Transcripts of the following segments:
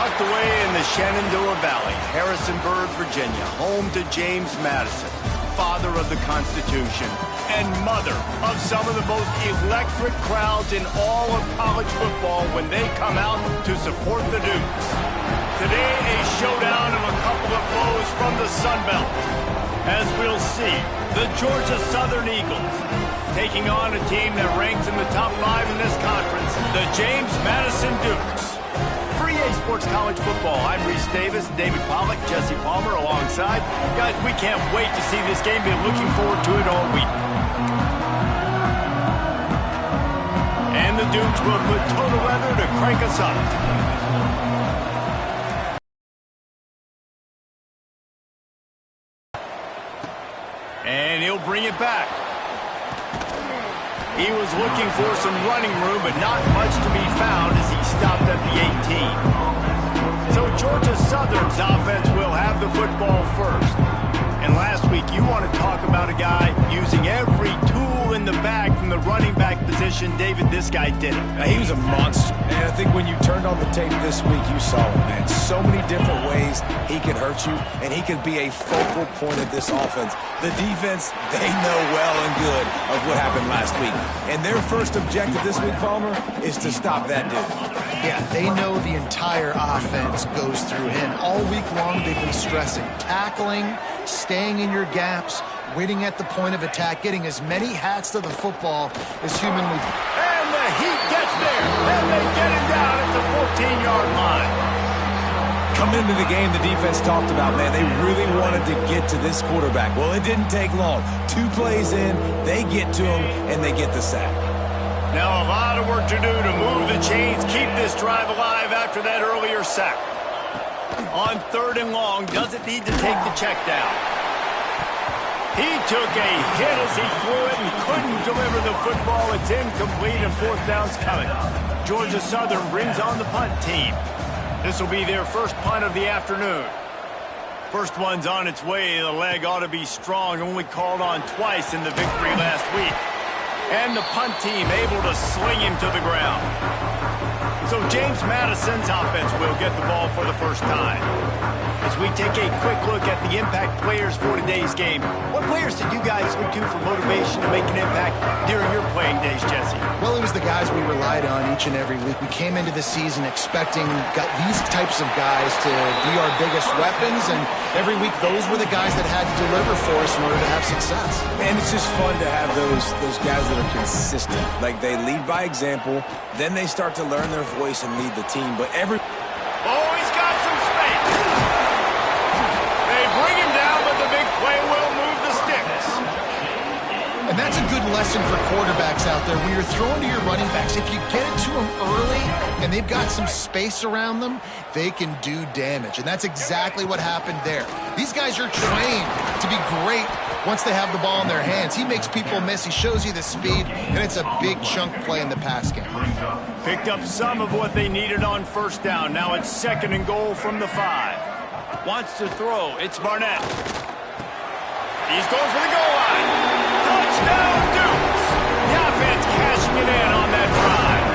Tucked away in the Shenandoah Valley, Harrisonburg, Virginia, home to James Madison, father of the Constitution and mother of some of the most electric crowds in all of college football when they come out to support the Dukes. Today, a showdown of a couple of foes from the Sun Belt. As we'll see, the Georgia Southern Eagles taking on a team that ranks in the top 5 in this conference, the James Madison Dukes. For EA Sports College Football, I'm Reese Davis, David Pollack, Jesse Palmer alongside. Guys, we can't wait to see this game. Been looking forward to it all week. And the Dukes will put total weather to crank us up. And he'll bring it back. He was looking for some running room, but not much to be found as he stopped at the 18. So Georgia Southern's offense will have the football first. And last week, you want to talk about a guy using every tool in the bag from the running back position. David, this guy did it. He was a monster. And I think when you turned on the tape this week, you saw it, man. So many different ways he could hurt you, and he could be a focal point of this offense. The defense, they know well and good of what happened last week. And their first objective this week, Palmer, is to stop that dude. Yeah, they know the entire offense goes through him. All week long, they've been stressing tackling, staying in your gaps, waiting at the point of attack, getting as many hats to the football as humanly. And the Heat gets there, and they get him down at the 14-yard line. Coming into the game, the defense talked about, man, they really wanted to get to this quarterback. Well, it didn't take long. 2 plays in, they get to him, and they get the sack. Now a lot of work to do to move the chains, keep this drive alive after that earlier sack. On 3rd and long, doesn't need to take the check down. He took a hit as he threw it and couldn't deliver the football. It's incomplete and 4th down's coming. Georgia Southern brings on the punt team. This will be their first punt of the afternoon. First one's on its way. The leg ought to be strong. Only called on twice in the victory last week. And the punt team able to sling him to the ground. So James Madison's offense will get the ball for the first time. As we take a quick look at the impact players for today's game, what players did you guys look to for motivation to make an impact during your playing days, Jesse? Well, it was the guys we relied on each and every week. We came into the season expecting these types of guys to be our biggest weapons, and every week those were the guys that had to deliver for us in order to have success. And it's just fun to have those guys that are consistent. Like, they lead by example, then they start to learn their voice and lead the team. But oh, he's got some space. They bring him down, but the big play will move the sticks. And that's a good lesson for quarterbacks out there. When you're throwing to your running backs, if you get it to them early and they've got some space around them, they can do damage. And that's exactly what happened there. These guys are trained to be great once they have the ball in their hands. He makes people miss. He shows you the speed, and it's a big chunk play in the pass game. Picked up some of what they needed on 1st down. Now it's 2nd and goal from the 5. Wants to throw. It's Barnett. He's going for the goal line. Touchdown, Dukes. The offense cashing it in on that drive.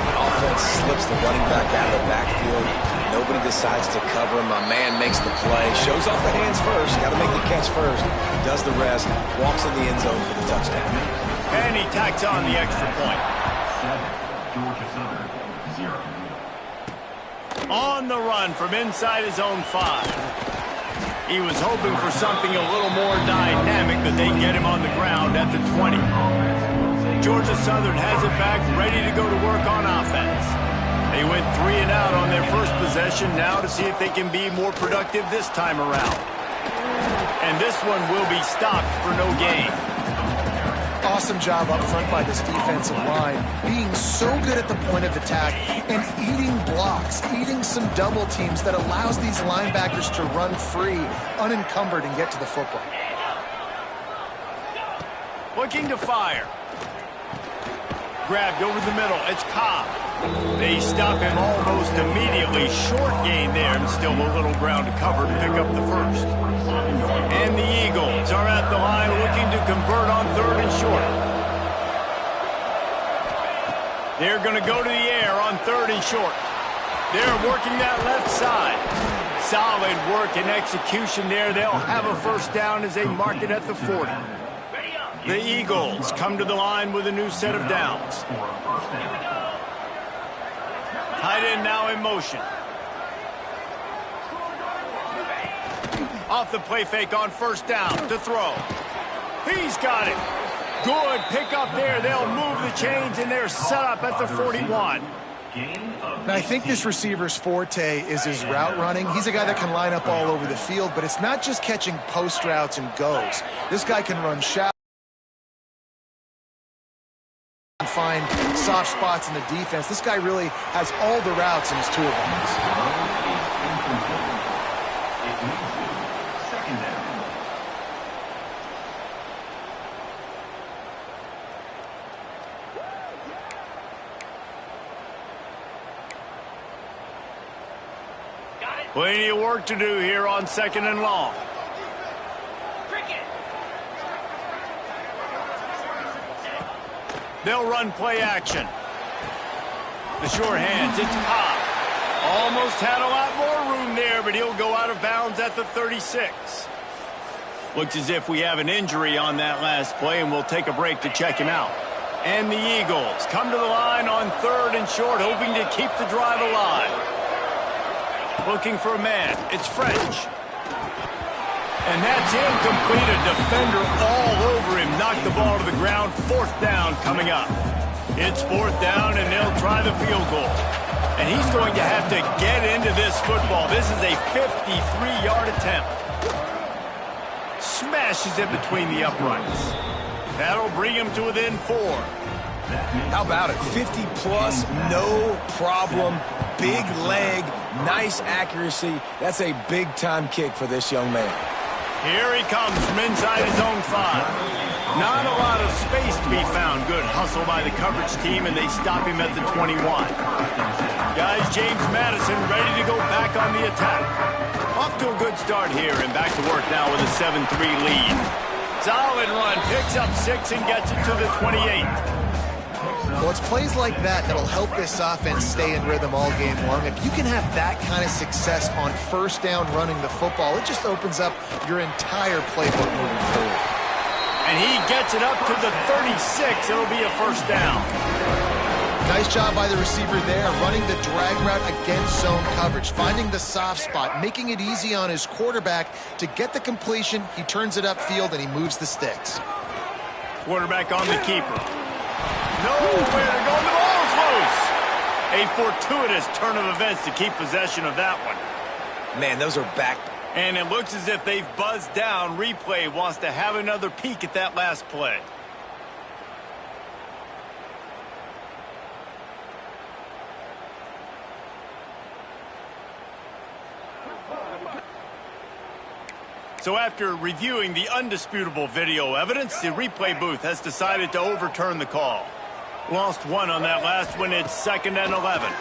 the offense slips the running back out of the backfield. Nobody decides to cover him. My man makes the play. Shows off the hands first. Got to make the catch first. Does the rest. Walks in the end zone for the touchdown. And he tacks on the extra point. Georgia Southern, 0. On the run from inside his own 5. He was hoping for something a little more dynamic, but they get him on the ground at the 20. Georgia Southern has it back, ready to go to work on offense. They went 3 and out on their first possession, now to see if they can be more productive this time around. And this one will be stopped for no gain. Awesome job up front by this defensive line, being so good at the point of attack and eating blocks, eating some double teams that allows these linebackers to run free, unencumbered, and get to the football. Looking to fire. Grabbed over the middle. It's Cobb. They stop him almost immediately. Short gain there, and still a little ground to cover to pick up the first. And the Eagles are at the line looking to convert on 3rd and short. They're going to go to the air on 3rd and short. They're working that left side. Solid work and execution there. They'll have a first down as they mark it at the 40. The Eagles come to the line with a new set of downs. Tight end now in motion. Off the play fake on first down to throw. He's got it. Good pickup there. They'll move the chains, and they're set up at the 41. Now, I think this receiver's forte is his route running. He's a guy that can line up all over the field, but it's not just catching post routes and goes. This guy can run shallow and find soft spots in the defense. This guy really has all the routes in his toolbox. Second down. Plenty of work to do here on second and long. They'll run play action. The sure hands, it's Cobb. Almost had a lot more room there, but he'll go out of bounds at the 36. Looks as if we have an injury on that last play, and we'll take a break to check him out. And the Eagles come to the line on third and short, hoping to keep the drive alive. Looking for a man. It's French. And that's incomplete. A defender all over him. Knocked the ball to the ground. Fourth down coming up. It's fourth down, and they'll try the field goal. And he's going to have to get into this football. This is a 53-yard attempt. Smashes it between the uprights. That'll bring him to within 4. How about it? 50-plus, no problem. Big leg, nice accuracy. That's a big-time kick for this young man. Here he comes from inside his own 5. Not a lot of space to be found. Good hustle by the coverage team, and they stop him at the 21. Guys, James Madison ready to go back on the attack. Off to a good start here, and back to work now with a 7-3 lead. Solid run, picks up 6 and gets it to the 28. Well, it's plays like that that'll help this offense stay in rhythm all game long. If you can have that kind of success on first down running the football, it just opens up your entire playbook moving forward. And he gets it up to the 36. It'll be a first down. Nice job by the receiver there, running the drag route against zone coverage, finding the soft spot, making it easy on his quarterback to get the completion. He turns it upfield, and he moves the sticks. Quarterback on the keeper. Nowhere to go. The ball's loose. A fortuitous turn of events to keep possession of that one. Man, those are back. And it looks as if they've buzzed down. Replay wants to have another peek at that last play. So after reviewing the undisputable video evidence, the replay booth has decided to overturn the call. Lost one on that last one. It's 2nd and 11.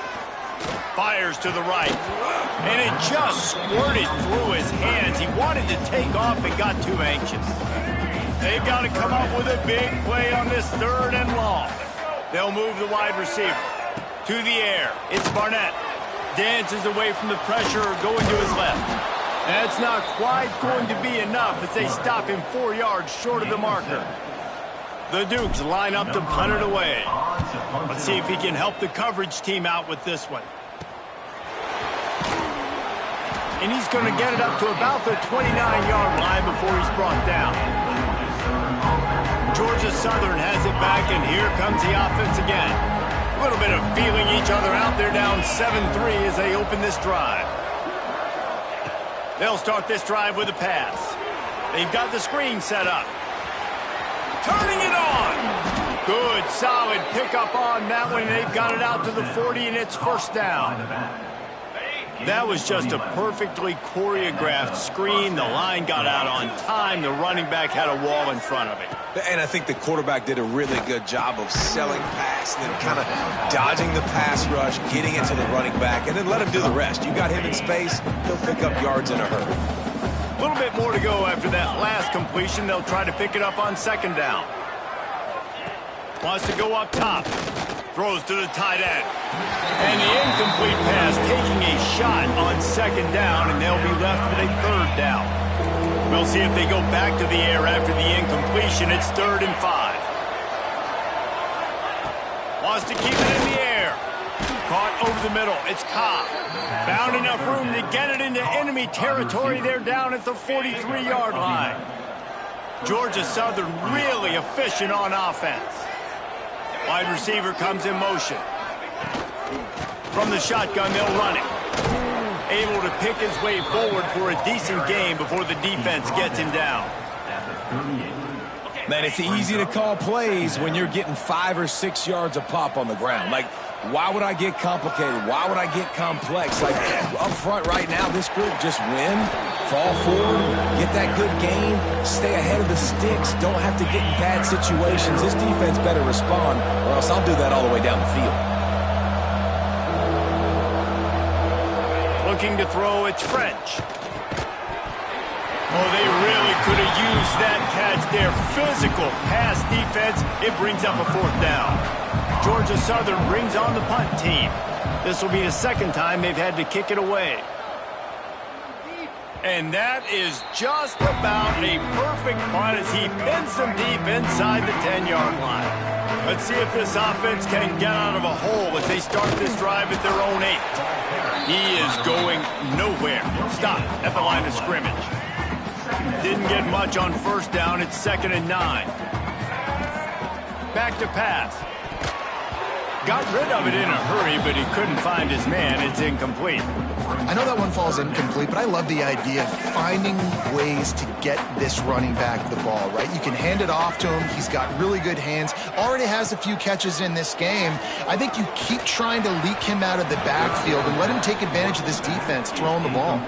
Fires to the right. And it just squirted through his hands. He wanted to take off and got too anxious. They've got to come up with a big play on this 3rd and long. They'll move the wide receiver to the air. It's Barnett. Dances away from the pressure, going to his left. That's not quite going to be enough as they stop him 4 yards short of the marker. The Dukes line up to punt it away. Let's see if he can help the coverage team out with this one. And he's going to get it up to about the 29-yard line before he's brought down. Georgia Southern has it back, and here comes the offense again. A little bit of feeling each other out. They're down 7-3 as they open this drive. They'll start this drive with a pass. They've got the screen set up. Turning it on. Good, solid pickup on that one. They've got it out to the 40, and it's first down. That was just a perfectly choreographed screen. The line got out on time. The running back had a wall in front of it. And I think the quarterback did a really good job of selling pass and then kind of dodging the pass rush, getting it to the running back, and then let him do the rest. You got him in space, he'll pick up yards in a hurry. A little bit more to go after that last completion. They'll try to pick it up on 2nd down. Wants to go up top. Throws to the tight end. And the incomplete pass, taking a shot on second down, and they'll be left with a third down. We'll see if they go back to the air after the incompletion. It's 3rd and 5. Wants to keep it in the air. Caught over the middle. It's Cobb. Found enough room to get it into enemy territory. They're down at the 43-yard line. Georgia Southern really efficient on offense. Wide receiver comes in motion. From the shotgun, they'll run it. Able to pick his way forward for a decent gain before the defense gets him down. Man, it's easy to call plays when you're getting 5 or 6 yards a pop on the ground. Like, why would I get complicated? Why would I get complex? Like, up front right now, this group just win, fall forward, get that good gain, stay ahead of the sticks, don't have to get in bad situations. This defense better respond, or else I'll do that all the way down the field. Looking to throw, it's French. Oh, they really could have used that catch there. Physical pass defense. It brings up a 4th down. Georgia Southern brings on the punt team. This will be the second time they've had to kick it away. And that is just about a perfect punt as he pins them deep inside the 10-yard line. Let's see if this offense can get out of a hole as they start this drive at their own 8. He is going nowhere. Stop at the line of scrimmage. Didn't get much on 1st down. It's 2nd and 9. Back to pass. Got rid of it in a hurry, but he couldn't find his man. It's incomplete. I know that one falls incomplete, but I love the idea of finding ways to get this running back the ball, right? You can hand it off to him. He's got really good hands. Already has a few catches in this game. I think you keep trying to leak him out of the backfield and let him take advantage of this defense throwing the ball.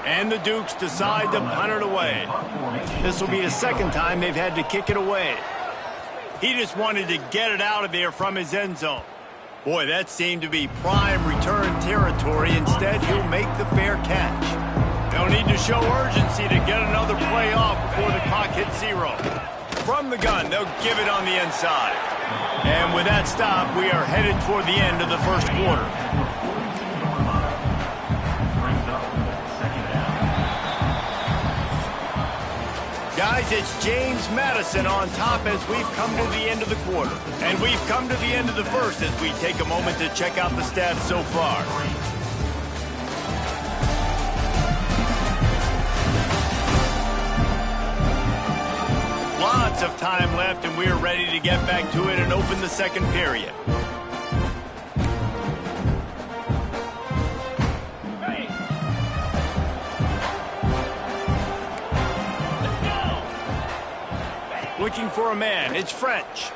And the Dukes decide to punt it away. This will be the second time they've had to kick it away. He just wanted to get it out of there from his end zone. Boy, that seemed to be prime return territory. Instead, he'll make the fair catch. They'll need to show urgency to get another play off before the clock hits 0. From the gun, they'll give it on the inside. And with that stop, we are headed toward the end of the 1st quarter. Guys, it's James Madison on top as we've come to the end of the quarter. And we've come to the end of the 1st as we take a moment to check out the stats so far. Lots of time left, and we're ready to get back to it and open the 2nd period. Looking for a man. It's French.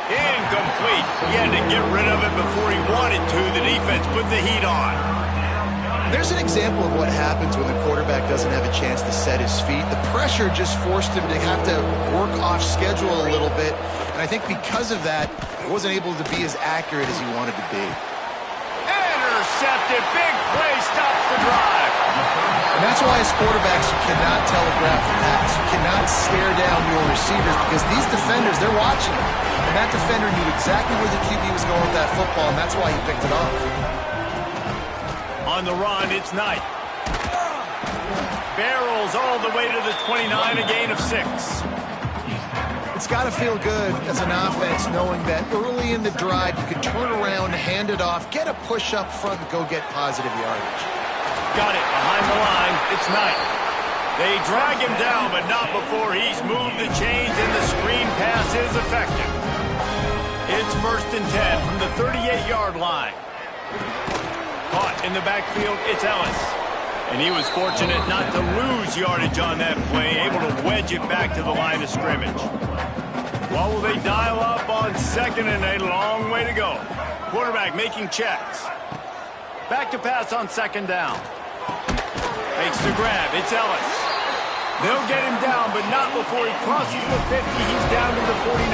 Incomplete. He had to get rid of it before he wanted to. The defense put the heat on. There's an example of what happens when the quarterback doesn't have a chance to set his feet. The pressure just forced him to have to work off schedule a little bit. And I think because of that, he wasn't able to be as accurate as he wanted to be. Intercepted. Big play. Stops the drive. And that's why as quarterbacks, you cannot telegraph the pass. You cannot stare down your receivers because these defenders, they're watching them. And that defender knew exactly where the QB was going with that football, and that's why he picked it off. On the run, it's Knight. Barrels all the way to the 29, a gain of 6. It's got to feel good as an offense knowing that early in the drive, you can turn around, hand it off, get a push up front, and go get positive yardage. Got it behind the line. It's Knight. They drag him down, but not before he's moved the chains and the screen pass is effective. It's 1st and 10 from the 38-yard line. Caught in the backfield, it's Ellis. And he was fortunate not to lose yardage on that play, able to wedge it back to the line of scrimmage. What will they dial up on 2nd and a long way to go? Quarterback making checks. Back to pass on 2nd down. Makes the grab. It's Ellis. They'll get him down, but not before he crosses the 50. He's down to the 49.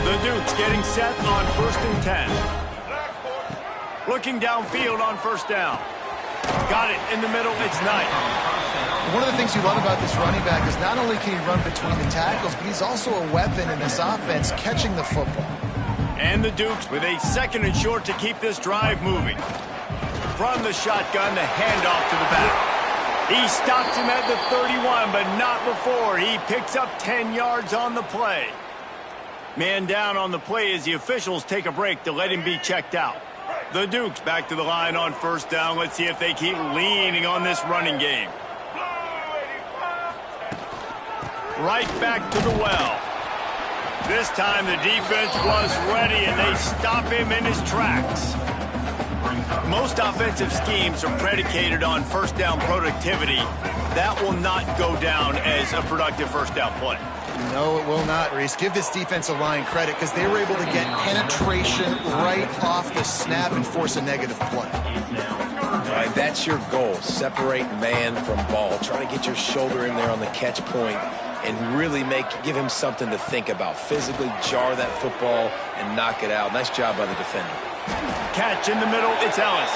The Dukes getting set on 1st and 10. Looking downfield on 1st down. Got it in the middle. It's Knight. One of the things you love about this running back is not only can he run between the tackles, but he's also a weapon in this offense catching the football. And the Dukes with a 2nd and short to keep this drive moving. From the shotgun, the handoff to the back. He stops him at the 31, but not before. He picks up 10 yards on the play. Man down on the play as the officials take a break to let him be checked out. The Dukes back to the line on 1st down. Let's see if they keep leaning on this running game. Right back to the well. This time the defense was ready, and they stop him in his tracks. Most offensive schemes are predicated on 1st down productivity. That will not go down as a productive 1st down play. No, it will not, Reese. Give this defensive line credit because they were able to get penetration right off the snap and force a negative play. All right, that's your goal. Separate man from ball. Try to get your shoulder in there on the catch point and really give him something to think about. Physically jar that football and knock it out. Nice job by the defender. Catch in the middle, it's Ellis.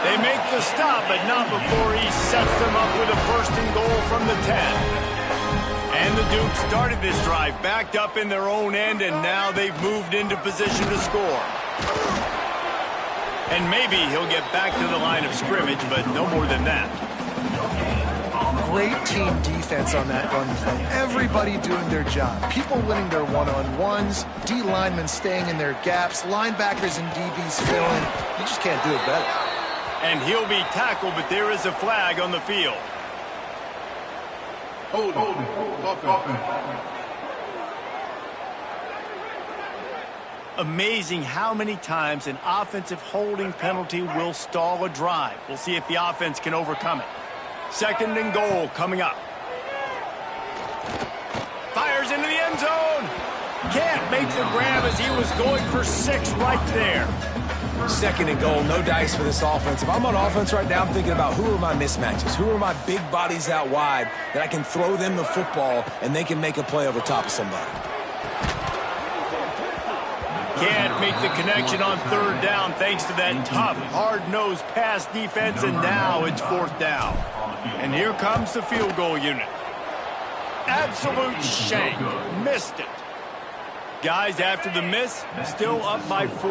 They make the stop, but not before he sets them up with a 1st and goal from the 10. And the Dukes started this drive backed up in their own end, and now they've moved into position to score. And maybe he'll get back to the line of scrimmage, but no more than that. Great team defense on that run play. Everybody doing their job. People winning their one-on-ones, D linemen staying in their gaps, linebackers and DBs filling. You just can't do it better. And he'll be tackled, but there is a flag on the field. Hold it. Amazing how many times an offensive holding penalty will stall a drive. We'll see if the offense can overcome it. 2nd and goal coming up. Fires into the end zone. Can't make the grab as he was going for 6 right there. 2nd and goal, no dice for this offense. If I'm on offense right now, I'm thinking about who are my mismatches? Who are my big bodies out wide that I can throw them the football and they can make a play over top of somebody. Can't make the connection on 3rd down thanks to that tough, hard-nosed pass defense, and now it's 4th down. And here comes the field goal unit. Absolute shank. Missed it. Guys, after the miss, still up by 4.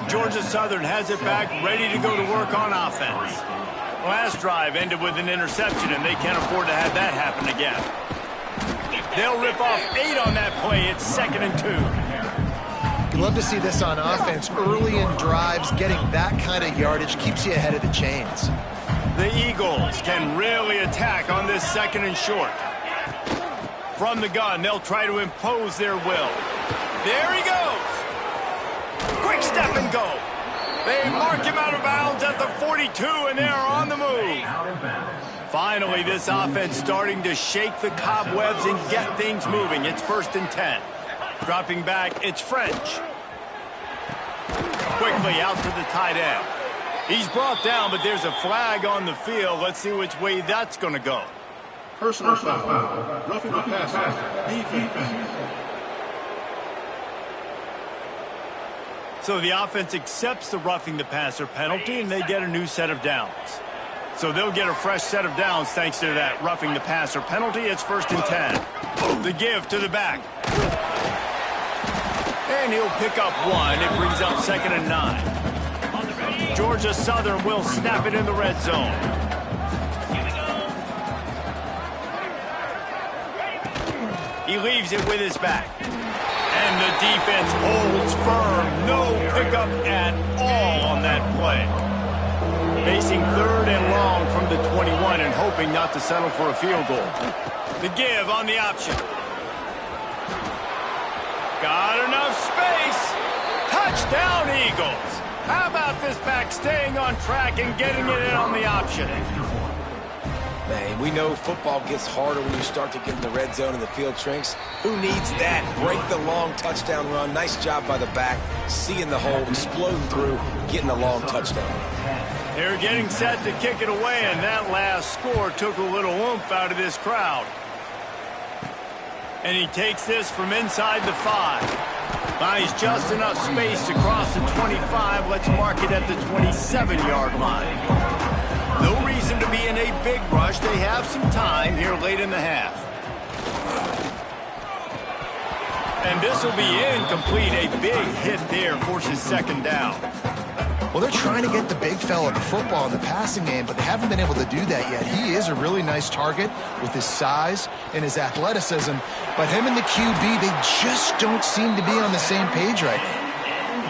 Georgia Southern has it back, ready to go to work on offense. Last drive ended with an interception, and they can't afford to have that happen again. They'll rip off 8 on that play. It's 2nd and 2. You love to see this on offense. Early in drives, getting that kind of yardage keeps you ahead of the chains. The Eagles can really attack on this 2nd and short. From the gun, they'll try to impose their will. There he goes. Quick step and go. They mark him out of bounds at the 42, and they are on the move. Finally, this offense starting to shake the cobwebs and get things moving. It's 1st and 10. Dropping back, it's French. Quickly out to the tight end. He's brought down, but there's a flag on the field. Let's see which way that's going to go. Personal foul. Roughing the passer. Defense. So the offense accepts the roughing the passer penalty, and they get a new set of downs. So they'll get a fresh set of downs thanks to that roughing the passer penalty. It's 1st and 10. The give to the back. And he'll pick up 1. It brings up 2nd and 9. Georgia Southern will snap it in the red zone. He leaves it with his back. And the defense holds firm. No pickup at all on that play. Facing 3rd and long from the 21 and hoping not to settle for a field goal. The give on the option. Got enough space. Touchdown, Eagles. How about this back staying on track and getting it in on the option? Man, we know football gets harder when you start to get in the red zone and the field shrinks. Who needs that? Break the long touchdown run. Nice job by the back. Seeing the hole, exploding through, getting a long touchdown. They're getting set to kick it away, and that last score took a little oomph out of this crowd. And he takes this from inside the 5. Buys just enough space to cross the 25. Let's mark it at the 27-yard line. No reason to be in a big rush. They have some time here late in the half. And this will be incomplete. A big hit there forces second down. Well, they're trying to get the big fella the football in the passing game, but they haven't been able to do that yet. He is a really nice target with his size and his athleticism, but him and the QB, they just don't seem to be on the same page right now.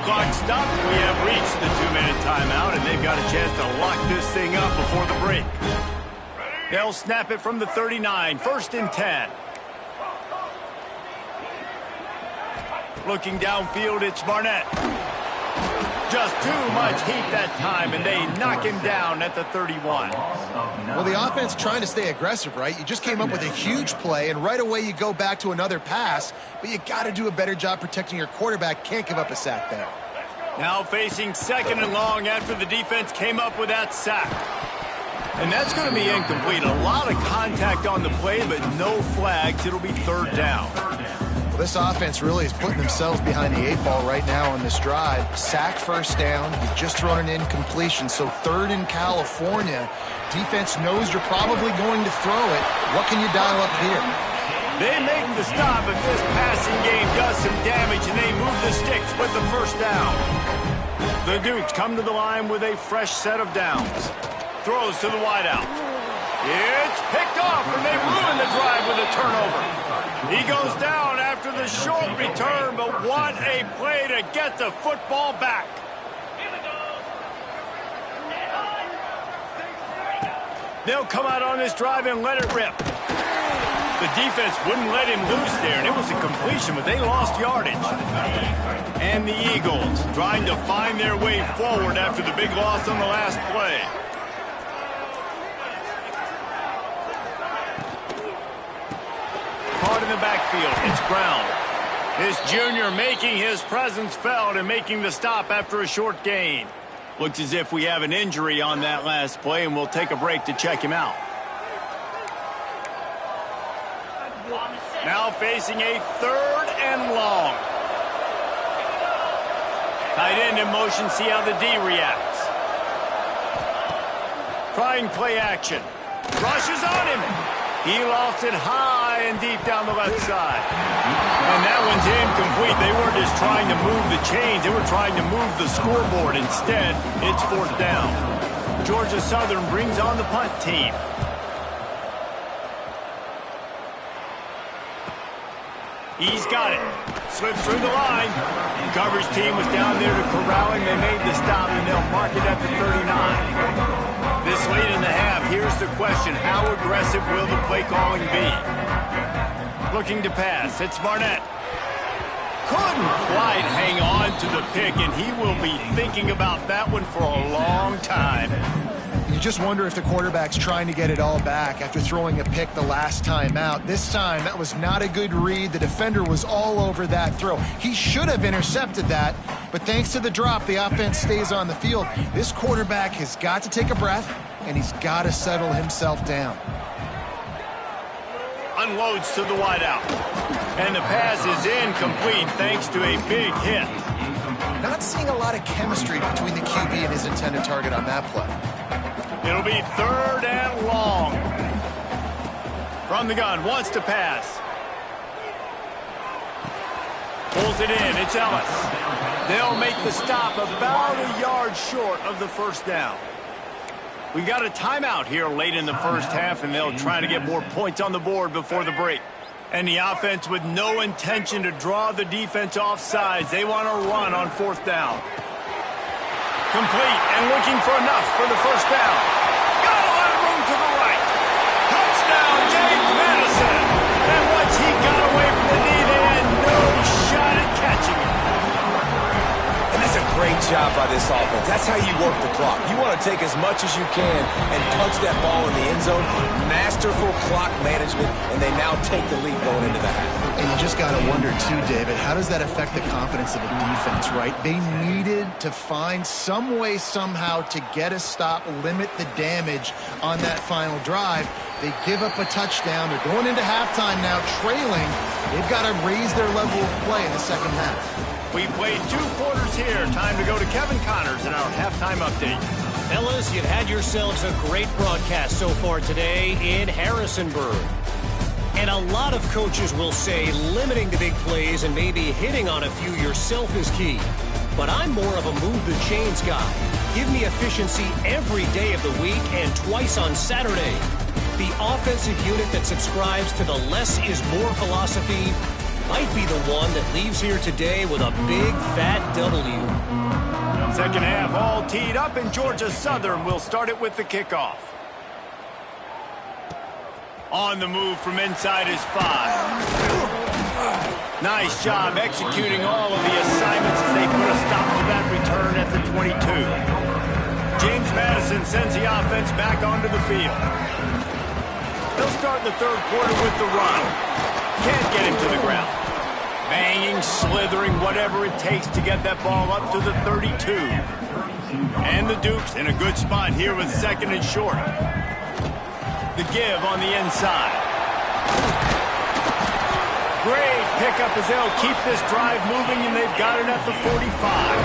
Clock stops. We have reached the 2-minute timeout, and they've got a chance to lock this thing up before the break. They'll snap it from the 39, 1st and 10. Looking downfield, it's Barnett. Just too much heat that time, and they knock him down at the 31. Well, the offense trying to stay aggressive, right? You just came up with a huge play, and right away you go back to another pass, but you got to do a better job protecting your quarterback. Can't give up a sack there. Now facing 2nd and long after the defense came up with that sack. And that's going to be incomplete. A lot of contact on the play, but no flags. It'll be 3rd down. Well, this offense really is putting themselves behind the 8 ball right now on this drive. Sack 1st down. You've just thrown an incompletion, so 3rd in California. Defense knows you're probably going to throw it. What can you dial up here? They make the stop if this passing game does some damage, and they move the sticks with the 1st down. The Dukes come to the line with a fresh set of downs. Throws to the wideout. It's picked off, and they ruin the drive with a turnover. He goes down after the short return, but what a play to get the football back. They'll come out on this drive and let it rip. The defense wouldn't let him loose there, and it was a completion, but they lost yardage. And the Eagles trying to find their way forward after the big loss on the last play. Caught in the backfield, it's Brown. This junior making his presence felt and making the stop after a short gain. Looks as if we have an injury on that last play, and we'll take a break to check him out. Now facing a 3rd and long. Tight end in motion, see how the D reacts. Trying play action. Rushes on him. He lofts it high and deep down the left side. And that one's incomplete. They weren't just trying to move the chains. They were trying to move the scoreboard. Instead, it's 4th down. Georgia Southern brings on the punt team. He's got it. Slips through the line. The coverage team was down there to corral him. They made the stop, and they'll mark it at the 39. This late in the half, here's the question. How aggressive will the play calling be? Looking to pass. It's Barnett. Couldn't quite hang on to the pick, and he will be thinking about that one for a long time. You just wonder if the quarterback's trying to get it all back after throwing a pick the last time out. This time, that was not a good read. The defender was all over that throw. He should have intercepted that, but thanks to the drop, the offense stays on the field. This quarterback has got to take a breath, and he's got to settle himself down. Unloads to the wideout. And the pass is incomplete thanks to a big hit. Not seeing a lot of chemistry between the QB and his intended target on that play. It'll be 3rd and long. From the gun, wants to pass. Pulls it in, it's Ellis. They'll make the stop about a yard short of the 1st down. We got a timeout here late in the 1st half, and they'll try to get more points on the board before the break. And the offense with no intention to draw the defense off sides. They want to run on 4th down. Complete and looking for enough for the 1st down. Got a lot of room to the right. Touchdown, James Madison. And once he got away from the knee, they had no shot at catching him. And that's a great job by this offense. That's how you work the clock. You want to take as much as you can and punch that ball in the end zone. Masterful clock management, and they now take the lead going into the half. And you just got to wonder, too, David, how does that affect the confidence of the defense, right? They needed to find some way somehow to get a stop, limit the damage on that final drive. They give up a touchdown. They're going into halftime now, trailing. They've got to raise their level of play in the 2nd half. We played 2 quarters here. Time to go to Kevin Connors in our halftime update. Fellas, you've had yourselves a great broadcast so far today in Harrisonburg. And a lot of coaches will say limiting the big plays and maybe hitting on a few yourself is key. But I'm more of a move the chains guy. Give me efficiency every day of the week and twice on Saturday. The offensive unit that subscribes to the less is more philosophy might be the one that leaves here today with a big fat W. Second half all teed up, and Georgia Southern will start it with the kickoff. On the move from inside his 5. Nice job executing all of the assignments as they put a stop to that return at the 22. James Madison sends the offense back onto the field. They'll start the third quarter with the run. Can't get him to the ground. Banging, slithering, whatever it takes to get that ball up to the 32. And the Dukes in a good spot here with second and short. The give on the inside. Great pickup as they'll keep this drive moving, and they've got it at the 45.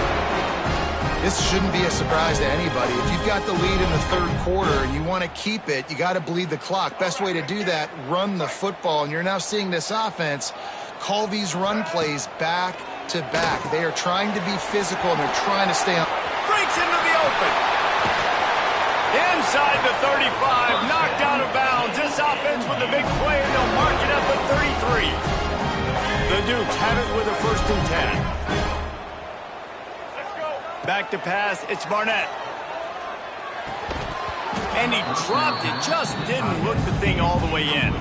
This shouldn't be a surprise to anybody. If you've got the lead in the third quarter and you want to keep it, you got to bleed the clock. Best way to do that, run the football. And you're now seeing this offense call these run plays back to back. They are trying to be physical, and they're trying to stay on. Breaks into the open. Inside the 35, knocked out of bounds. This offense with a big play, and they'll mark it at the 33. The Dukes have it with a 1st and 10. Back to pass, it's Barnett. And he dropped it, just didn't look the thing all the way in.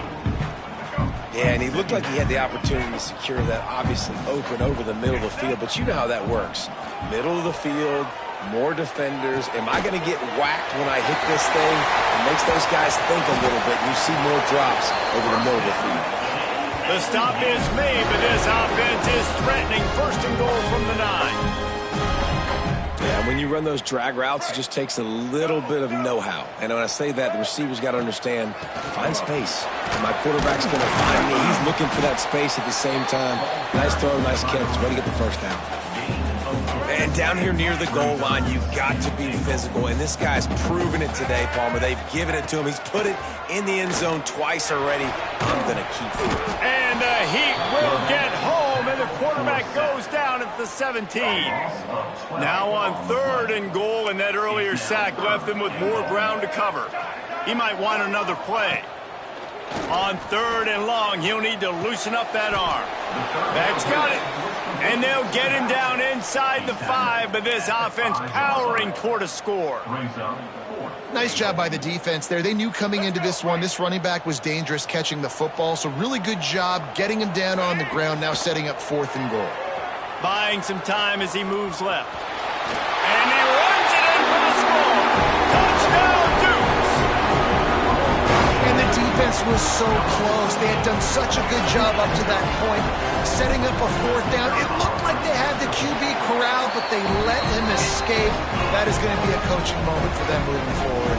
Yeah, and he looked like he had the opportunity to secure that obviously open over the middle of the field, but you know how that works. Middle of the field, more defenders. Am I going to get whacked when I hit this thing? It makes those guys think a little bit. You see more drops over the middle of the field. The stop is made, but this offense is threatening. 1st and goal from the 9. Yeah, when you run those drag routes, it just takes a little bit of know-how. And when I say that, the receivers got to understand, find space. And my quarterback's going to find me. He's looking for that space at the same time. Nice throw, nice catch. Way to get the first down. And down here near the goal line, you've got to be physical. And this guy's proven it today, Palmer. They've given it to him. He's put it in the end zone twice already. I'm going to keep it. And the Heat will get home, and the quarterback goes down at the 17. Now on 3rd and goal, and that earlier sack left him with more ground to cover. He might want another play. On 3rd and long, he'll need to loosen up that arm. That's got it. And they'll get him down inside the 5, but this offense powering toward a score. Nice job by the defense there. They knew coming into this one, this running back was dangerous catching the football, so really good job getting him down on the ground, now setting up 4th and goal. Buying some time as he moves left. And he runs it in for the score. Touchdown, Dukes! And the defense was so close. They had done such a good job up to that point, setting up a 4th down. It looked like they had the QB corralled, but they let him escape. That is going to be a coaching moment for them moving forward.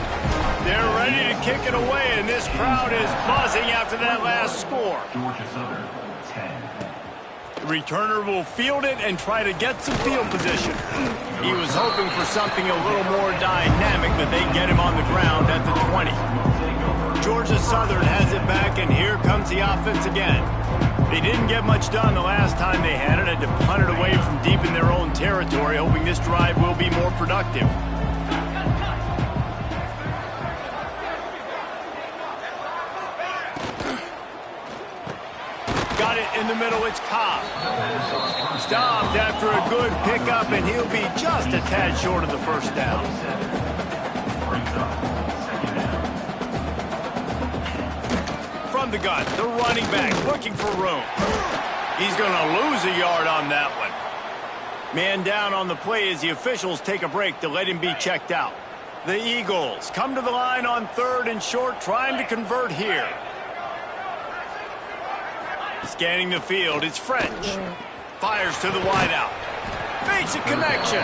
They're ready to kick it away, and this crowd is buzzing after that last score. Georgia Southern, 10. The returner will field it and try to get some field position. He was hoping for something a little more dynamic, but they get him on the ground at the 20. Georgia Southern has it back, and here comes the offense again. They didn't get much done the last time they had it. Had to punt it away from deep in their own territory, hoping this drive will be more productive. Got it in the middle, it's Cobb. Stopped after a good pickup, and he'll be just a tad short of the 1st down. From the gun, the running back looking for room. He's going to lose a yard on that one. Man down on the play as the officials take a break to let him be checked out. The Eagles come to the line on 3rd and short, trying to convert here. Scanning the field, it's French. Fires to the wideout. Makes a connection.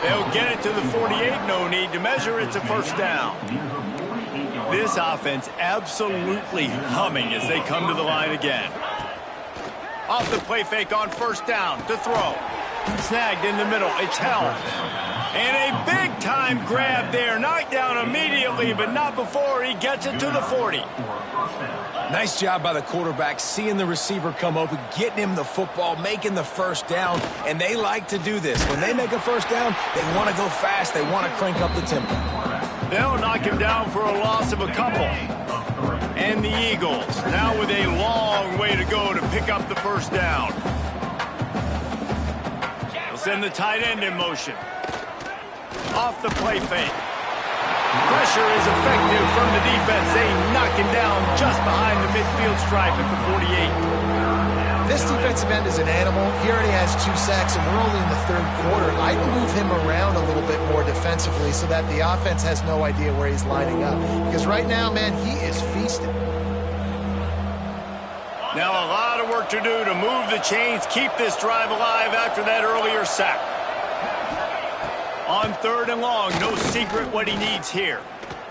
They'll get it to the 48, no need to measure, it's a 1st down. This offense absolutely humming as they come to the line again. Off the play fake on 1st down to throw. Snagged in the middle, it's held. And a big big-time grab there. Knocked down immediately, but not before he gets it to the 40. Nice job by the quarterback, seeing the receiver come open, getting him the football, making the first down, and they like to do this. When they make a first down, they want to go fast. They want to crank up the tempo. They'll knock him down for a loss of a couple. And the Eagles, now with a long way to go to pick up the first down. They'll send the tight end in motion. Off the play fake. Pressure is effective from the defense. They knock him down just behind the midfield stripe at the 48. This defensive end is an animal. He already has 2 sacks, and we're only in the third quarter. I'd move him around a little bit more defensively so that the offense has no idea where he's lining up. Because right now, man, he is feasting. Now a lot of work to do to move the chains, keep this drive alive after that earlier sack. On 3rd and long, no secret what he needs here.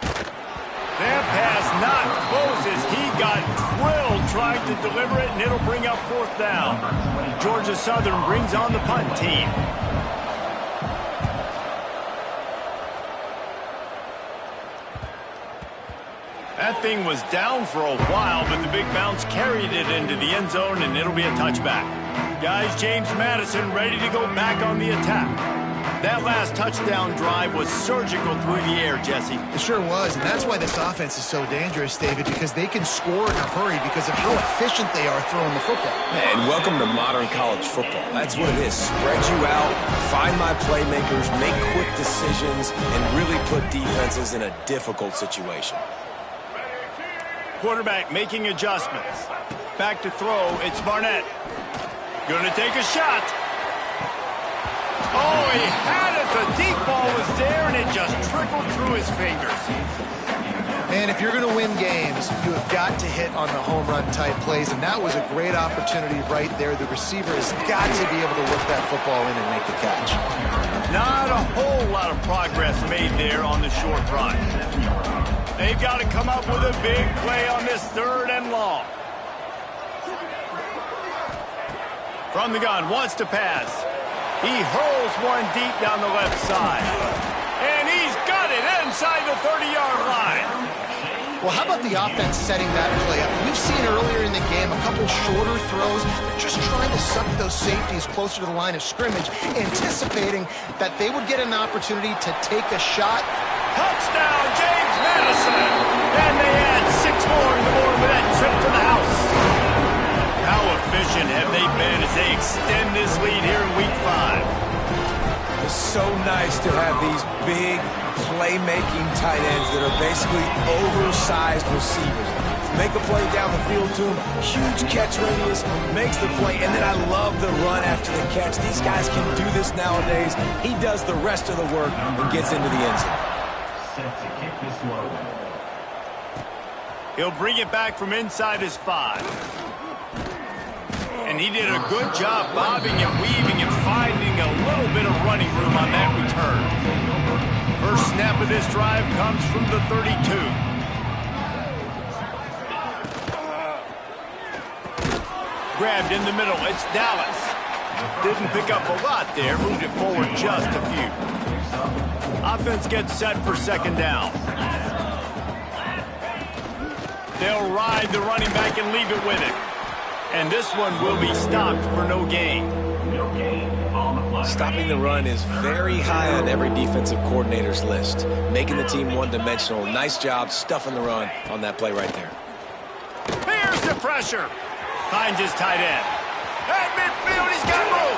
That pass not close as he got drilled trying to deliver it, and it'll bring up 4th down. Georgia Southern brings on the punt team. That thing was down for a while, but the big bounce carried it into the end zone, and it'll be a touchback. Guys, James Madison ready to go back on the attack. That last touchdown drive was surgical through the air, Jesse. It sure was, and that's why this offense is so dangerous, David, because they can score in a hurry because of how efficient they are throwing the football. And welcome to modern college football. That's what it is. Spread you out, find my playmakers, make quick decisions, and really put defenses in a difficult situation. Quarterback making adjustments. Back to throw, it's Barnett. Gonna take a shot. Oh, he had it. The deep ball was there, and it just trickled through his fingers. Man, if you're going to win games, you have got to hit on the home run type plays, and that was a great opportunity right there. The receiver has got to be able to whip that football in and make the catch. Not a whole lot of progress made there on the short run. They've got to come up with a big play on this 3rd and long. From the gun, wants to pass. He hurls one deep down the left side. And he's got it inside the 30-yard line. Well, how about the offense setting that play up? We've seen earlier in the game a couple shorter throws. They're just trying to suck those safeties closer to the line of scrimmage, anticipating that they would get an opportunity to take a shot. Touchdown, James Madison. And they add 6 more to the board with that trip to the house. How efficient have they been as they extend this lead here in Week 5? It's so nice to have these big playmaking tight ends that are basically oversized receivers. Make a play down the field to him, huge catch radius, makes the play, and then I love the run after the catch. These guys can do this nowadays. He does the rest of the work and gets into the end zone. Set to kick this one. He'll bring it back from inside his 5. And he did a good job bobbing and weaving and finding a little bit of running room on that return. First snap of this drive comes from the 32. Grabbed in the middle, it's Dallas. Didn't pick up a lot there, moved it forward just a few. Offense gets set for 2nd down. They'll ride the running back and leave it with him. And this one will be stopped for no gain. No gain on the play. Stopping the run is very high on every defensive coordinator's list. Making the team one-dimensional. Nice job stuffing the run on that play right there. Here's the pressure. Finds his tight end. At midfield, he's got room.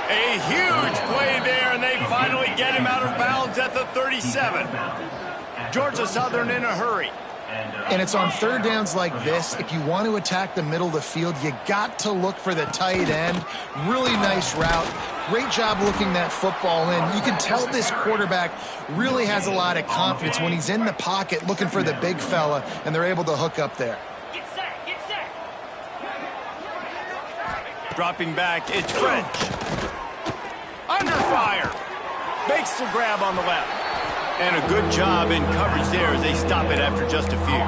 A huge play there, and they finally get him out of bounds at the 37. Georgia Southern in a hurry. And it's on 3rd downs like this. If you want to attack the middle of the field, you got to look for the tight end. Really nice route. Great job looking that football in. You can tell this quarterback really has a lot of confidence when he's in the pocket looking for the big fella, and they're able to hook up there. Get set, get set. Dropping back, it's French. Under fire. Makes the grab on the left. And a good job in coverage there as they stop it after just a few.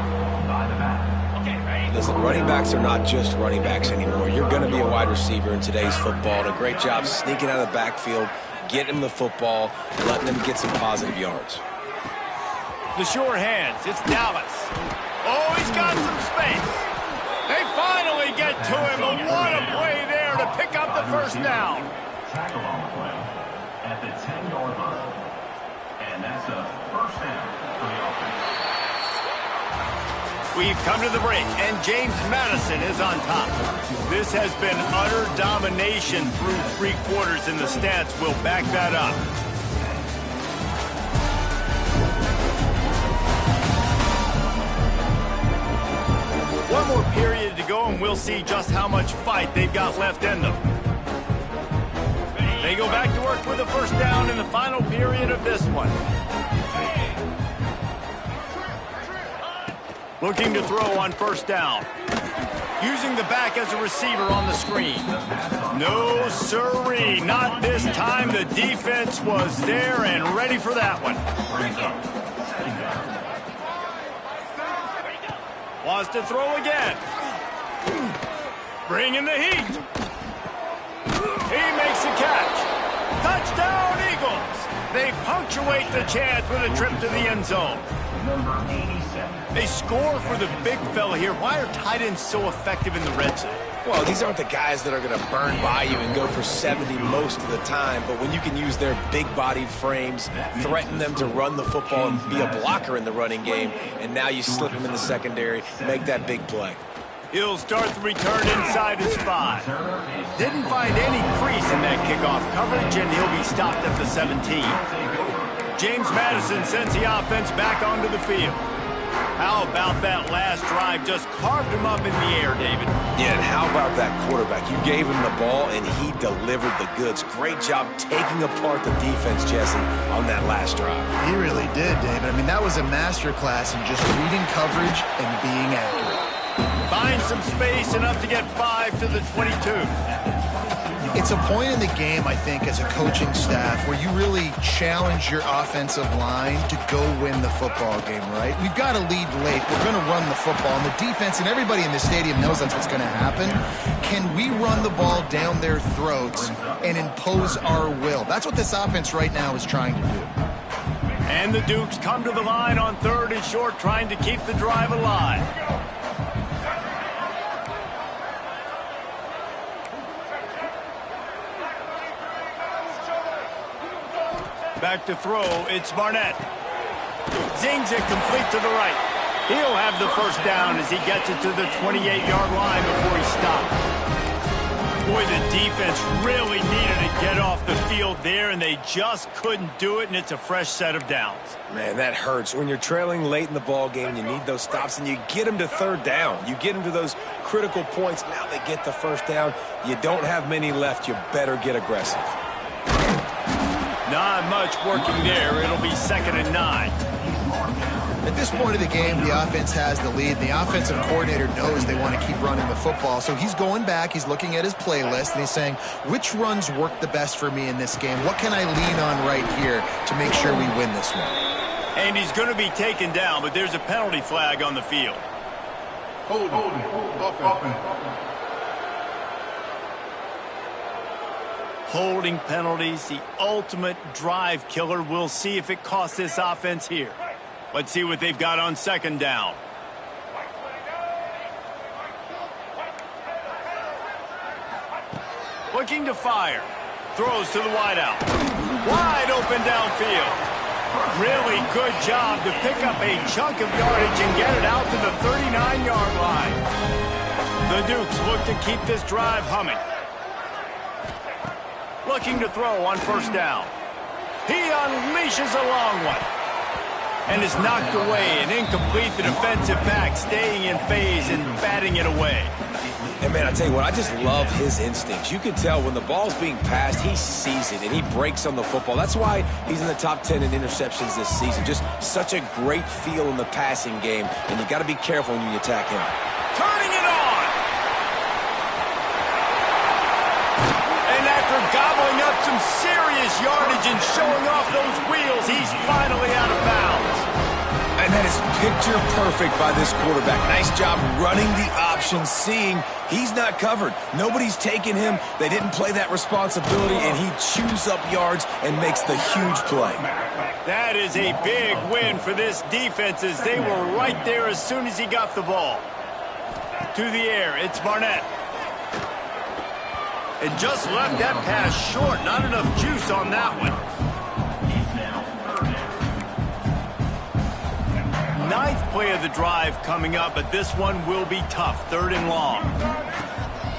Listen, running backs are not just running backs anymore. You're going to be a wide receiver in today's football. And a great job sneaking out of the backfield, getting them the football, letting them get some positive yards. The sure hands. It's Dallas. Oh, he's got some space. They finally get to him. But what a play there to pick up the first down. Tackle on the play at the 10-yard line. And that's a first down for the offense. We've come to the break, and James Madison is on top. This has been utter domination through 3 quarters, and the stats will back that up. One more period to go, and we'll see just how much fight they've got left in them. They go back to work with a first down in the final period of this one. Looking to throw on first down. Using the back as a receiver on the screen. No siree, not this time. The defense was there and ready for that one. Wants to throw again. Bringing the heat. He makes the catch. Touchdown, Eagles. They punctuate the chance with a trip to the end zone. Number 87. They score for the big fella here. Why are tight ends so effective in the red zone? Well, these aren't the guys that are going to burn by you and go for 70 most of the time, but when you can use their big-bodied frames, threaten them to run the football and be a blocker in the running game, and now you slip them in the secondary, make that big play. He'll start the return inside his 5. Didn't find any crease in that kickoff coverage, and he'll be stopped at the 17. James Madison sends the offense back onto the field. How about that last drive? Just carved him up in the air, David. Yeah, and how about that quarterback? You gave him the ball, and he delivered the goods. Great job taking apart the defense, Jesse, on that last drive. He really did, David. I mean, that was a masterclass in just reading coverage and being accurate. Finds some space, enough to get 5 to the 22. It's a point in the game, I think, as a coaching staff where you really challenge your offensive line to go win the football game, right? We've got to lead late. We're going to run the football. And the defense and everybody in the stadium knows that's what's going to happen. Can we run the ball down their throats and impose our will? That's what this offense right now is trying to do. And the Dukes come to the line on 3rd and short, trying to keep the drive alive. Back to throw, it's Barnett. Zings it complete to the right. He'll have the first down as he gets it to the 28-yard line before he stops. Boy, the defense really needed to get off the field there, and they just couldn't do it, and it's a fresh set of downs. Man, that hurts. When you're trailing late in the ball game, you need those stops, and you get them to 3rd down. You get them to those critical points. Now they get the first down. You don't have many left. You better get aggressive. Not much working there. It'll be 2nd and 9. At this point of the game, the offense has the lead. The offensive coordinator knows they want to keep running the football. So he's going back, he's looking at his playlist, and he's saying, which runs work the best for me in this game? What can I lean on right here to make sure we win this one? And he's going to be taken down, but there's a penalty flag on the field. Hold offense. Holding penalties, the ultimate drive killer. We'll see if it costs this offense here. Let's see what they've got on 2nd down. Looking to fire. Throws to the wideout. Wide open downfield. Really good job to pick up a chunk of yardage and get it out to the 39-yard line. The Dukes look to keep this drive humming. Looking to throw on 1st down. He unleashes a long one. And is knocked away and incomplete. The defensive back staying in phase and batting it away. And, man, I tell you what, I just love his instincts. You can tell when the ball's being passed, he sees it, and he breaks on the football. That's why he's in the top 10 in interceptions this season. Just such a great feel in the passing game, and you got to be careful when you attack him. Turning it on! And after gobbling up some serious yardage and showing off those wheels, he's finally out of bounds. And that is Picture perfect by this quarterback. Nice job running the option, seeing he's not covered. Nobody's taking him. They didn't play that responsibility, and he chews up yards and makes the huge play. That is a big win for this defense as they were right there as soon as he got the ball. To the air, it's Barnett. And just left that pass short. Not enough juice on that one. Ninth play of the drive coming up, but this one will be tough. 3rd and long.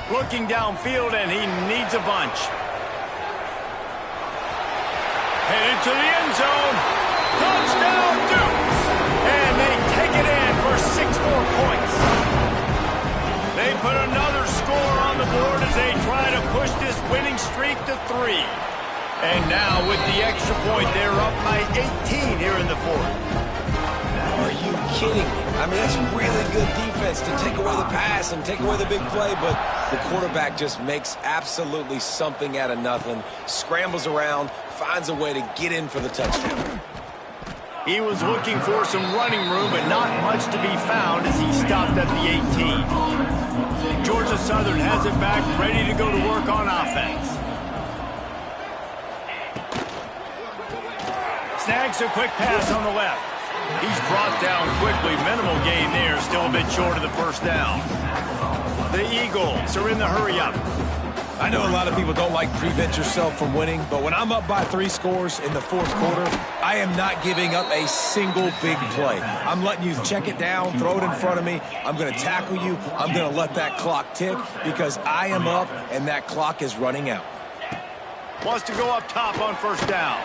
Looking downfield, and he needs a bunch. Headed to the end zone. Touchdown, Dukes! And they take it in for 6 more points. They put another score on the board as they try to push this winning streak to 3. And now with the extra point, they're up by 18 here in the 4th. Are you kidding me? I mean, that's really good defense to take away the pass and take away the big play, but the quarterback just makes absolutely something out of nothing, scrambles around, finds a way to get in for the touchdown. He was looking for some running room, but not much to be found as he stopped at the 18. Georgia Southern has it back, ready to go to work on offense. Snags a quick pass on the left. He's brought down quickly. Minimal gain there. Still a bit short of the first down. The Eagles are in the hurry-up. I know a lot of people don't like prevent yourself from winning, but when I'm up by 3 scores in the 4th quarter, I am not giving up a single big play. I'm letting you check it down, throw it in front of me. I'm going to tackle you. I'm going to let that clock tick because I am up and that clock is running out. Wants to go up top on first down.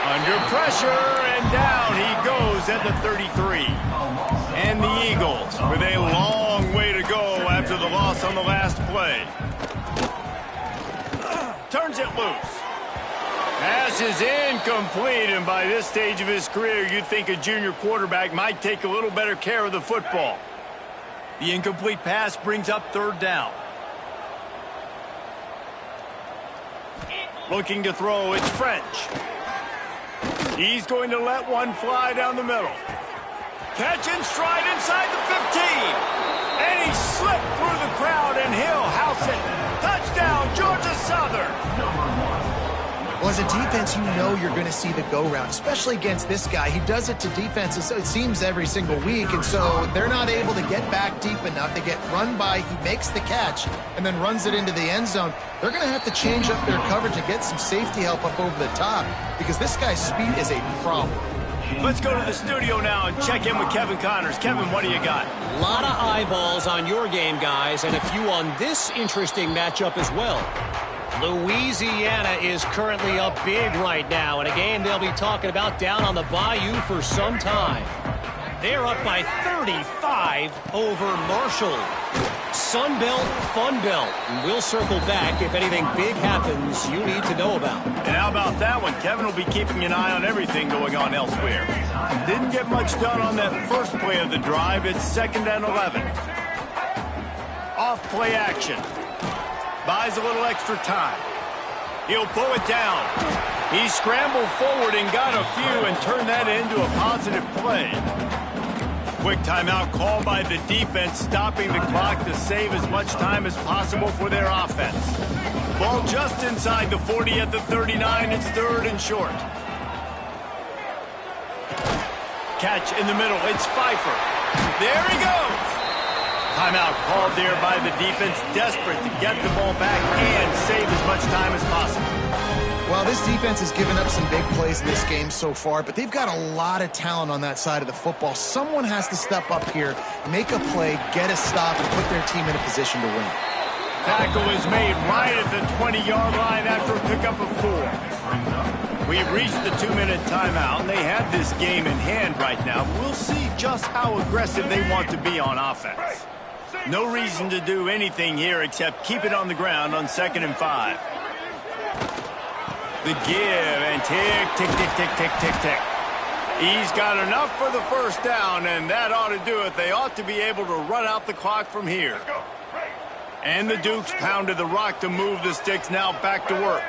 Under pressure, and down he goes at the 33. And the Eagles with a long way to go after the loss on the last play. Turns it loose. Pass is incomplete, and by this stage of his career, you'd think a junior quarterback might take a little better care of the football. The incomplete pass brings up 3rd down. Looking to throw, it's French. He's going to let one fly down the middle. Catch and stride inside the 15. And he slipped through the crowd, and he'll house it. Touchdown, Georgia Southern. Well, as a defense, you know you're going to see the go-round, especially against this guy. He does it to defenses, it seems, every single week, and so they're not able to get back deep enough. They get run by, he makes the catch, and then runs it into the end zone. They're going to have to change up their coverage and get some safety help up over the top because this guy's speed is a problem. Let's go to the studio now and check in with Kevin Connors. Kevin, what do you got? A lot of eyeballs on your game, guys, and a few on this interesting matchup as well. Louisiana is currently up big right now in a game they'll be talking about down on the Bayou for some time. They're up by 35 over Marshall. Sun Belt, Fun Belt. We'll circle back if anything big happens you need to know about. And how about that one? Kevin will be keeping an eye on everything going on elsewhere. Didn't get much done on that first play of the drive. It's 2nd and 11. Off play action. Buys a little extra time. He'll pull it down. He scrambled forward and got a few and turned that into a positive play. Quick timeout call by the defense, stopping the clock to save as much time as possible for their offense. Ball just inside the 40 at the 39. It's 3rd and short. Catch in the middle. It's Pfeiffer. There he goes. Timeout called there by the defense, desperate to get the ball back and save as much time as possible. Well, this defense has given up some big plays in this game so far, but they've got a lot of talent on that side of the football. Someone has to step up here, make a play, get a stop, and put their team in a position to win. Tackle is made right at the 20-yard line after a pickup of 4. We've reached the 2-minute timeout, and they have this game in hand right now. We'll see just how aggressive they want to be on offense. No reason to do anything here except keep it on the ground on 2nd and 5. The give, and tick, tick, tick, tick, tick, tick, tick. He's got enough for the first down, and that ought to do it. They ought to be able to run out the clock from here. And the Dukes pounded the rock to move the sticks, now back to work.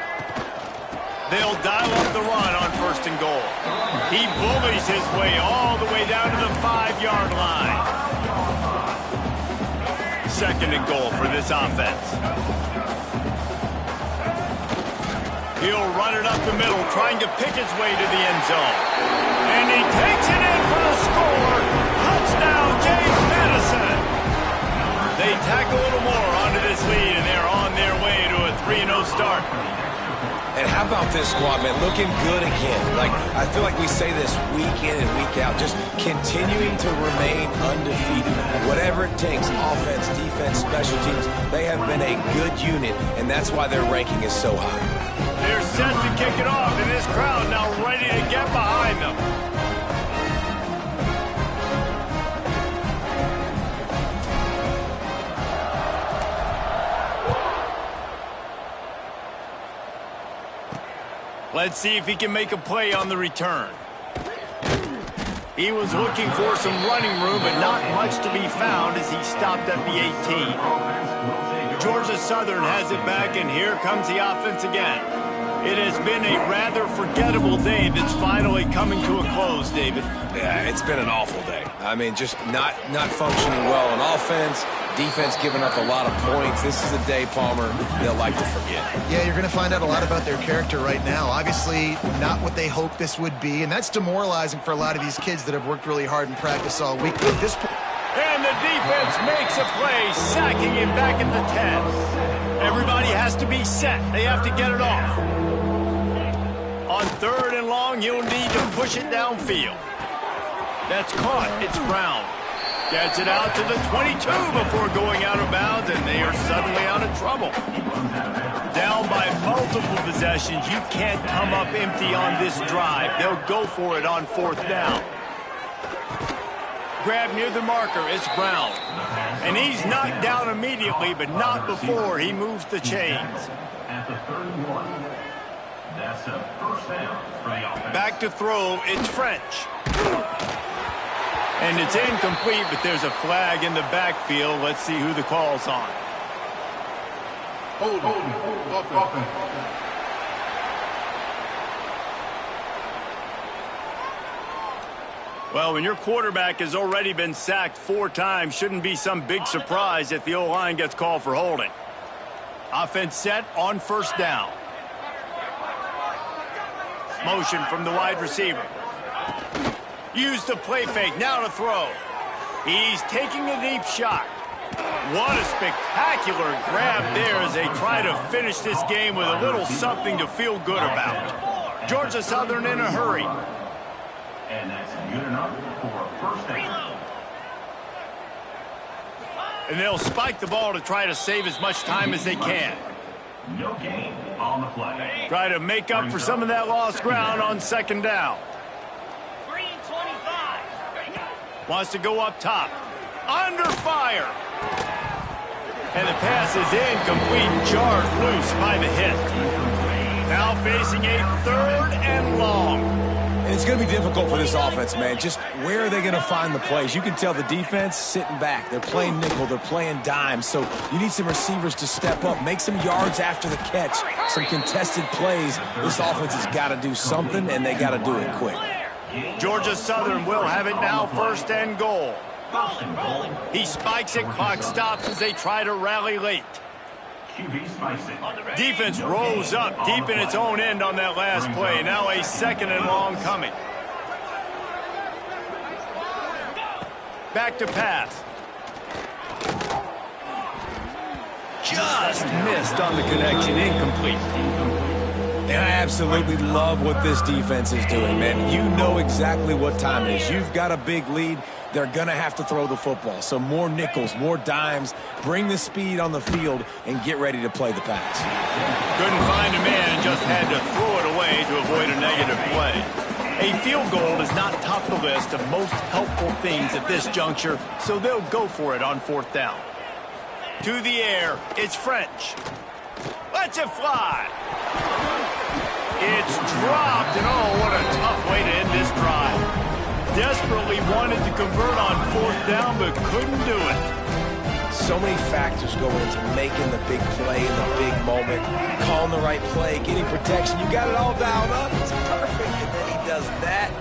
They'll dial up the run on 1st and goal. He bullies his way all the way down to the 5-yard line. 2nd and goal for this offense. He'll run it up the middle, trying to pick his way to the end zone. And he takes it in for the score. Touchdown, James Madison. They tack a little more onto this lead, and they're on their way to a 3-0 start. And how about this squad, man? Looking good again. Like, I feel like we say this week in and week out, just continuing to remain undefeated. Whatever it takes, offense, defense, special teams, they have been a good unit, and that's why their ranking is so high. They're set to kick it off, and this crowd now ready to get behind them. Let's see if he can make a play on the return. He was looking for some running room, but not much to be found as he stopped at the 18. Georgia Southern has it back, and here comes the offense again. It has been a rather forgettable day that's finally coming to a close, David. Yeah, it's been an awful day. I mean, just not functioning well on offense, defense giving up a lot of points. This is a day, Palmer, they'll like to forget. Yeah, you're going to find out a lot about their character right now. Obviously, not what they hoped this would be, and that's demoralizing for a lot of these kids that have worked really hard in practice all week. But at this point, and the defense makes a play, sacking him back at the 10. Everybody has to be set. They have to get it off. On 3rd and long, you'll need to push it downfield. That's caught. It's Brown. Gets it out to the 22 before going out of bounds, and they are suddenly out of trouble. Down by multiple possessions, you can't come up empty on this drive. They'll go for it on 4th down. Grab near the marker, it's Brown. And he's knocked down immediately, but not before he moves the chains. At the 31. That's a 1st down for the offense. Back to throw, it's French. And it's incomplete, but there's a flag in the backfield. Let's see who the call's on. Hold offense. Well, when your quarterback has already been sacked 4 times, shouldn't be some big surprise if the O-line gets called for holding. Offense set on 1st down. Motion from the wide receiver. Use the play fake, now to throw. He's taking a deep shot. What a spectacular grab there as they try to finish this game with a little something to feel good about. Georgia Southern in a hurry. And that's good enough for a 1st down. And they'll spike the ball to try to save as much time as they can. No gain on the play. Try to make up for some of that lost ground on 2nd down. Wants to go up top. Under fire. And the pass is incomplete. Jarred loose by the hit. Now facing a 3rd and long. And it's going to be difficult for this offense, man. Just where are they going to find the plays? You can tell the defense sitting back. They're playing nickel. They're playing dime. So you need some receivers to step up, make some yards after the catch, some contested plays. This offense has got to do something, and they got to do it quick. Georgia Southern will have it now, 1st and goal. He spikes it, clock stops as they try to rally late. Defense rose up deep in its own end on that last play. Now a 2nd and long coming. Back to pass. Just missed on the connection, incomplete. And I absolutely love what this defense is doing, man. You know exactly what time it is. You've got a big lead. They're going to have to throw the football. So more nickels, more dimes. Bring the speed on the field and get ready to play the pass. Couldn't find a man and just had to throw it away to avoid a negative play. A field goal is not top the list of most helpful things at this juncture, so they'll go for it on 4th down. To the air, it's French. Lets it fly. It's dropped, and oh, what a tough way to end this drive. Desperately wanted to convert on 4th down, but couldn't do it. So many factors go into making the big play in the big moment, calling the right play, getting protection. You got it all dialed up. It's perfect, and then he does that.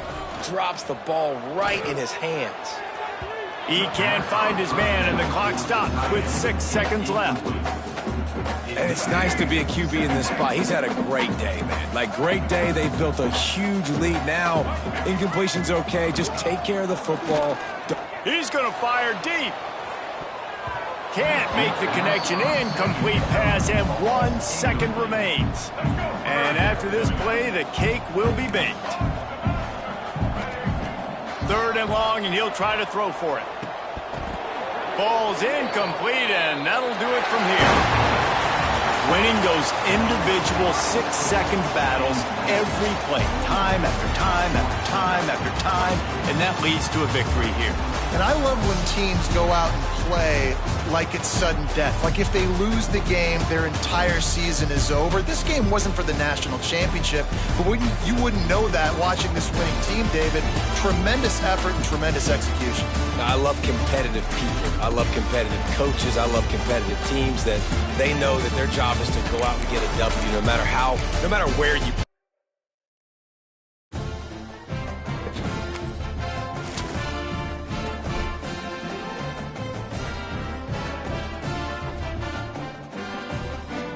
drops the ball right in his hands. He can't find his man, and the clock stops with 6 seconds left. And it's nice to be a QB in this spot. He's had a great day, man. Like, great day. They've built a huge lead. Now, incompletion's okay. Just take care of the football. He's going to fire deep. Can't make the connection. Incomplete pass, and 1 second remains. And after this play, the cake will be baked. 3rd and long, and he'll try to throw for it. Ball's incomplete, and that'll do it from here. Winning those individual 6-second battles every play, time after time after time after time, and that leads to a victory here. And I love when teams go out and play like it's sudden death. Like if they lose the game, their entire season is over. This game wasn't for the national championship, but you wouldn't know that watching this winning team, David. Tremendous effort and tremendous execution. I love competitive people. I love competitive coaches. I love competitive teams that they know that their job is to go out and get a W no matter where you